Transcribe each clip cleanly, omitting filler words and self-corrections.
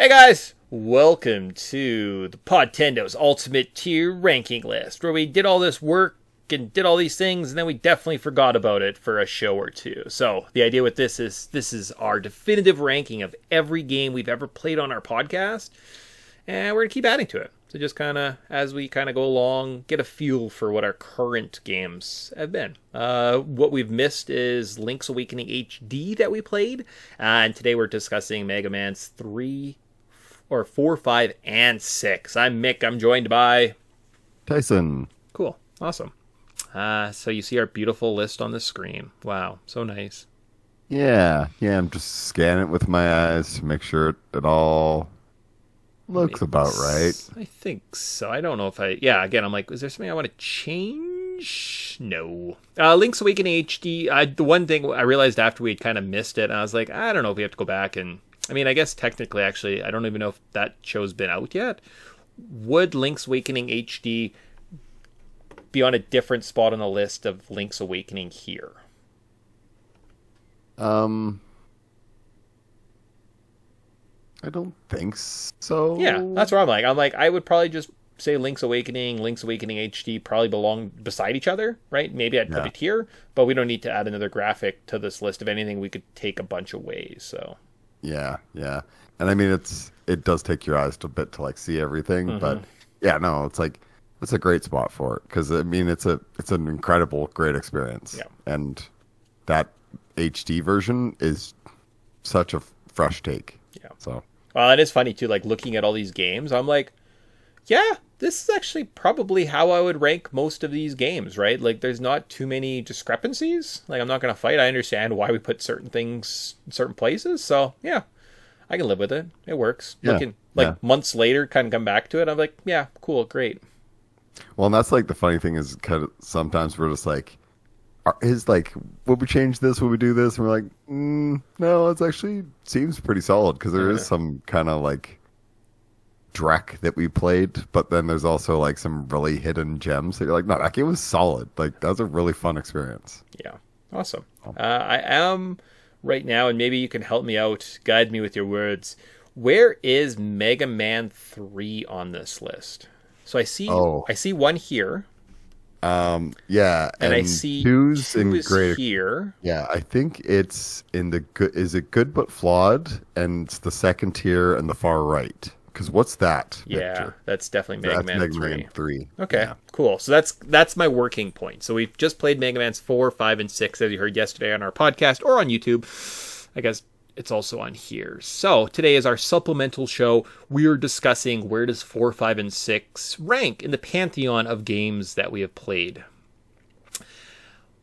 Hey guys, welcome to the Podtendo's Ultimate Tier Ranking List, where we did all this work and did all these things, and then we definitely forgot about it for a show or two. So the idea with this is our definitive ranking of every game we've ever played on our podcast, and we're going to keep adding to it. So just kind of, as we kind of go along, get a feel for what our current games have been. What we've missed is Link's Awakening HD that we played, and today we're discussing Mega Man's 4, 5, and 6. I'm Mick. I'm joined by Tyson. Cool. Awesome. So you see our beautiful list on the screen. Wow. So nice. Yeah. I'm just scanning it with my eyes to make sure it all looks about right. I think so. I don't know if again, I'm like, is there something I want to change? No. Link's Awakening HD, the one thing I realized after we'd kind of missed it, and I was like, I don't know if we have to go back and, I mean, I guess technically, actually, I don't even know if that show's been out yet. Would Link's Awakening HD be on a different spot on the list of Link's Awakening here? I don't think so. Yeah, that's where I'm like, I would probably just say Link's Awakening HD probably belong beside each other, right? Maybe I'd put it here, but we don't need to add another graphic to this list. Of anything, we could take a bunch of ways, so... Yeah. And I mean, it does take your eyes a bit to like see everything, but yeah, no, it's like, it's a great spot for it. Cause I mean, it's an incredible, great experience. Yeah. And that HD version is such a fresh take. Yeah. So, well, it is funny too, like looking at all these games, I'm like, yeah, this is actually probably how I would rank most of these games, right? Like, there's not too many discrepancies. Like, I'm not going to fight. I understand why we put certain things in certain places. So, yeah, I can live with it. It works. Yeah. Months later, kind of come back to it. I'm like, yeah, cool, great. Well, and that's like the funny thing is kind of sometimes we're just like, would we change this? Would we do this? And we're like, no, it's actually seems pretty solid because there is some kind of like dreck that we played, but then there's also like some really hidden gems that you're like, no, that game was solid. Like, that was a really fun experience. Yeah, awesome. I am right now, and maybe you can help me out, guide me with your words. Where is Mega Man 3 on this list? So I see one here. Yeah, and I see two's in great here. Yeah, I think it's in the good. Is it Good But Flawed? And it's the second tier and the far right. Because what's that? Yeah, picture? That's definitely Mega Man 3. Mega Man 3. Okay, yeah. Cool. So that's my working point. So we've just played Mega Man's 4, 5, and 6, as you heard yesterday on our podcast or on YouTube. I guess it's also on here. So today is our supplemental show. We're discussing where does 4, 5, and 6 rank in the pantheon of games that we have played.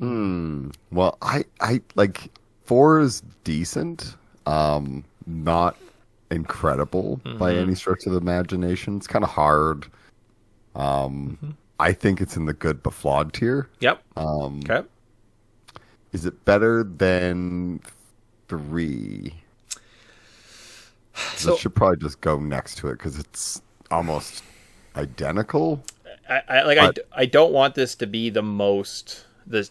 Well, I like 4 is decent. Not incredible by any stretch of the imagination. It's kind of hard. I think it's in the Good But Flawed tier. Yep. Okay. Is it better than 3? So, it should probably just go next to it because it's almost identical. I don't want this to be the most. Let's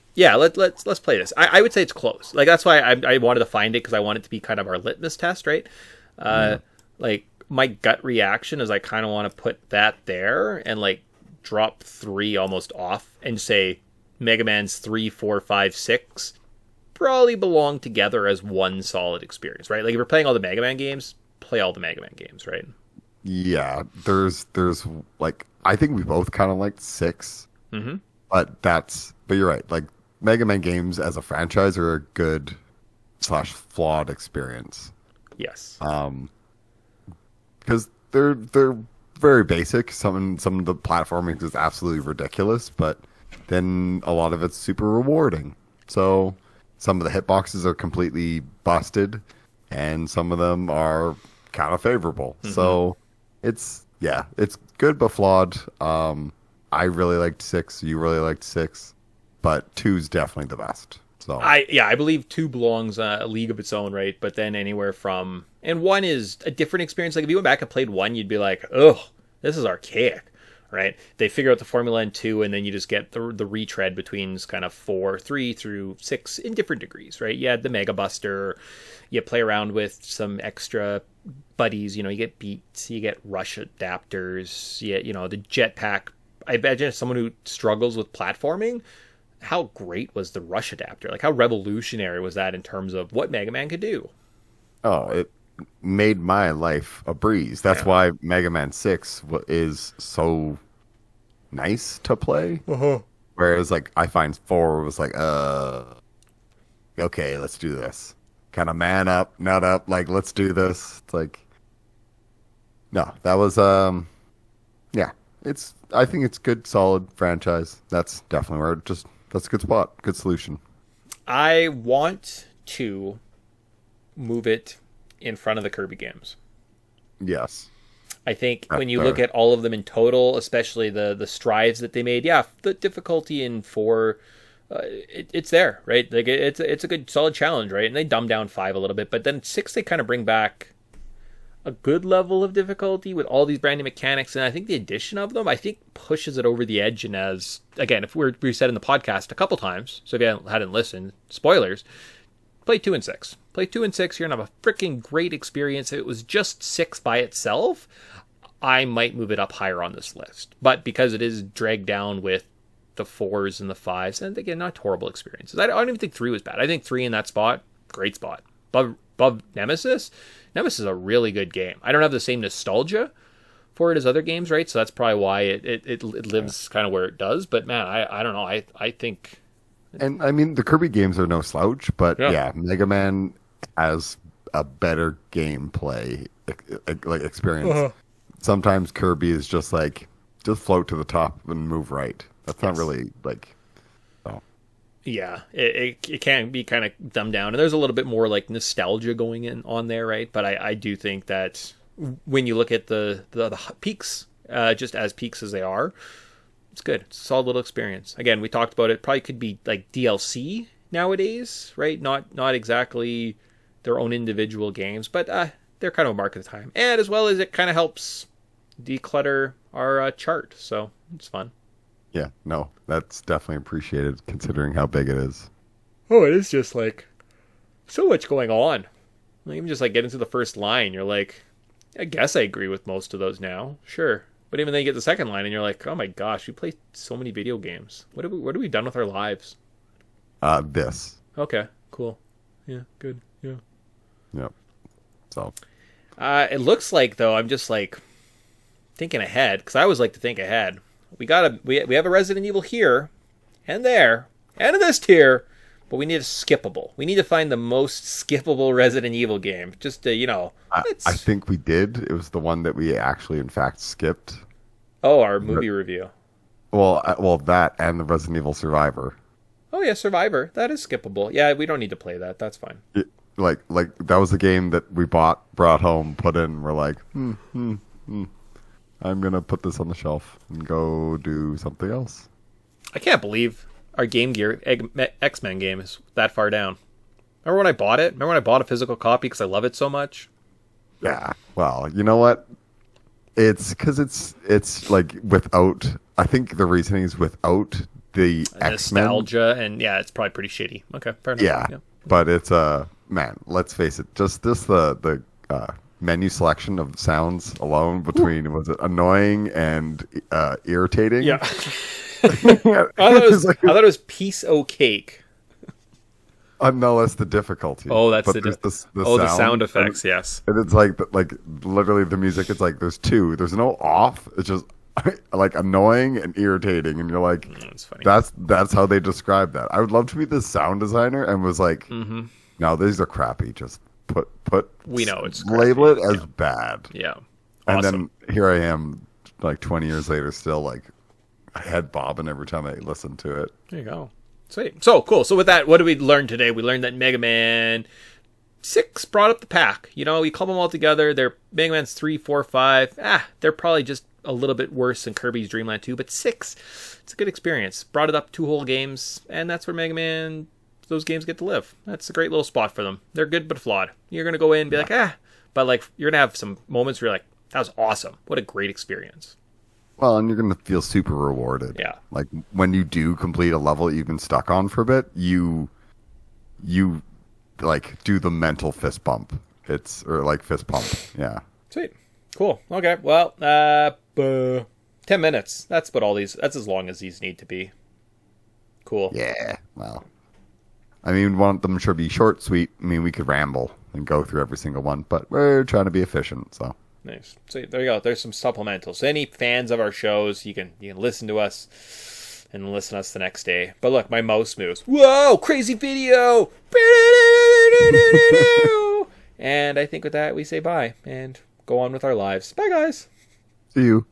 play this. I would say it's close. Like, that's why I wanted to find it, because I want it to be kind of our litmus test, right? Like, my gut reaction is I kind of want to put that there and like drop 3 almost off and say Mega Man's 3, 4, 5, 6 probably belong together as one solid experience, right? Like, if you're playing all the Mega Man games, play all the Mega Man games, right? Yeah, there's like, I think we both kind of liked 6, but you're right. Like, Mega Man games as a franchise are a good / flawed experience. Yes. Because they're very basic. Some of the platforming is absolutely ridiculous, but then a lot of it's super rewarding. So some of the hitboxes are completely busted, and some of them are kind of favorable. So it's Good But Flawed. I really liked 6. You really liked 6, but 2's definitely the best. So I believe 2 belongs a league of its own, right? But then anywhere from, and 1 is a different experience. Like, if you went back and played 1, you'd be like, oh, this is archaic. right? They figure out the formula in 2, and then you just get the retread between kind of 4, 3 through 6 in different degrees, right? You had the Mega Buster, you play around with some extra buddies, you get beats, you get rush adapters, the jetpack. I imagine as someone who struggles with platforming, how great was the rush adapter? Like, how revolutionary was that in terms of what Mega Man could do? Oh, it made my life a breeze. That's why Mega Man 6 is so nice to play. Whereas, like, I find 4 was like, okay, let's do this. Kind of man up, nut up, like, let's do this. It's like, no, that was, yeah, I think it's good, solid franchise. That's definitely where that's a good spot, good solution. I want to move it in front of the Kirby games. Yes. I think when you look at all of them in total, especially the strides that they made, the difficulty in 4, it's there, right? Like it's a good solid challenge, right? And they dumb down 5 a little bit, but then 6 they kind of bring back a good level of difficulty with all these brand new mechanics, and I think the addition of them, I think, pushes it over the edge. And as again, if we said in the podcast a couple times, so if you hadn't listened, spoilers, play 2 and 6. Play 2 and 6. You're gonna have a freaking great experience. If it was just 6 by itself, I might move it up higher on this list. But because it is dragged down with the 4s and the 5s, and again, not horrible experiences. I don't even think 3 was bad. I think 3 in that spot, great spot. Above Nemesis. Nemesis is a really good game. I don't have the same nostalgia for it as other games, right? So that's probably why it lives kind of where it does. But man, I don't know. I think. And I mean, the Kirby games are no slouch, but yeah Mega Man has a better gameplay like experience. Sometimes Kirby is just like, just float to the top and move right. That's not really like, oh. Yeah, it can be kind of dumbed down. And there's a little bit more like nostalgia going on there, right? But I do think that when you look at the peaks, just as peaks as they are, it's good. It's a solid little experience. Again, we talked about it. Probably could be like DLC nowadays, right? Not exactly their own individual games, but they're kind of a mark of the time. And as well as it kind of helps declutter our chart, so it's fun. Yeah, no, that's definitely appreciated considering how big it is. Oh, it is just like so much going on. Like, even just like getting to the first line, you're like, I guess I agree with most of those now. Sure. But even then you get the second line and you're like, oh my gosh, we play so many video games. What have we done with our lives? This. Okay, cool. Yeah, good. Yeah. Yep. So. It looks like, though, I'm just like thinking ahead, because I always like to think ahead. We have a Resident Evil here and there and in this tier, but we need a skippable. We need to find the most skippable Resident Evil game. Just to, I think we did. It was the one that we actually, in fact, skipped. Oh, our movie review. Well, that and the Resident Evil Survivor. Oh yeah, Survivor. That is skippable. Yeah, we don't need to play that. That's fine. Like that was the game that we brought home, put in. We're like, I'm gonna put this on the shelf and go do something else. I can't believe our Game Gear X-Men game is that far down. Remember when I bought it? Remember when I bought a physical copy because I love it so much? Yeah. Well, you know what? It's because it's like without. I think the reasoning is without the X-Men nostalgia, and yeah, it's probably pretty shitty. Okay, fair enough. Yeah. But it's man. Let's face it. Just the menu selection of sounds alone between was it annoying and irritating? Yeah. I thought it was piece o' cake. No, that's the difficulty. Oh, that's the sound effects. And, yes, and it's like literally the music. It's like there's two. There's no off. It's just like annoying and irritating, and you're like, that's funny. That's how they describe that. I would love to be the sound designer and was like, no, these are crappy. Just put. We know it's label it as bad. Yeah, and then here I am, like 20 years later, still like head bobbing every time I listen to it. There you go. Sweet. So cool. So with that, what did we learn today? We learned that Mega Man 6 brought up the pack. You club them all together. They're Mega Man's 3, 4, 5. They're probably just a little bit worse than Kirby's Dream Land 2, but 6, it's a good experience. Brought it up 2 whole games, and that's where Mega Man, those games get to live. That's a great little spot for them. They're good but flawed. You're going to go in and be like, but like you're going to have some moments where you're like, that was awesome. What a great experience. Well, and you're going to feel super rewarded. Yeah. Like when you do complete a level that you've been stuck on for a bit, you like do the mental fist bump. Or like fist pump. Yeah. Sweet. Cool. Okay. Well, 10 minutes. That's as long as these need to be. Cool. Yeah. Well, I mean, want them to be short, sweet. I mean, we could ramble and go through every single one, but we're trying to be efficient, so. Nice. So there you go. There's some supplementals. So any fans of our shows, you can listen to us and listen to us the next day. But look, my mouse moves. Whoa! Crazy video! And I think with that we say bye and go on with our lives. Bye, guys. See you.